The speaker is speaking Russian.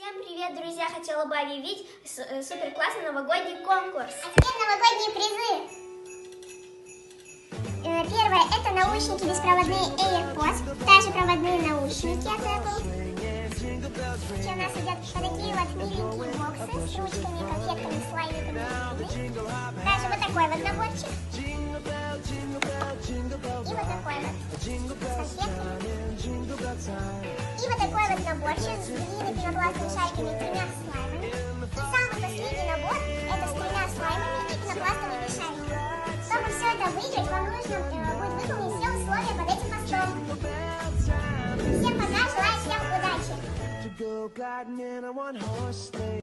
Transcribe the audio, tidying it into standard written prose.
Всем привет, друзья! Хотела бы объявить супер классный новогодний конкурс. А теперь новогодние призы. Первое – это наушники беспроводные AirPods, также проводные наушники от Apple. Еще у нас идет вот такие вот миленькие боксы с ручками, конфетками, слаймиками. Также вот такой вот наборчик. И вот такой вот с конфетками. И вот такой вот наборчик с длинными пенопластовыми шариками и 3 слаймами. И самый последний набор – это с 3 слаймами и пенопластовыми шариками. Чтобы все это выиграть, вам нужно будет выполнить все условия под этим постом. Всем пока, желаю всем удачи!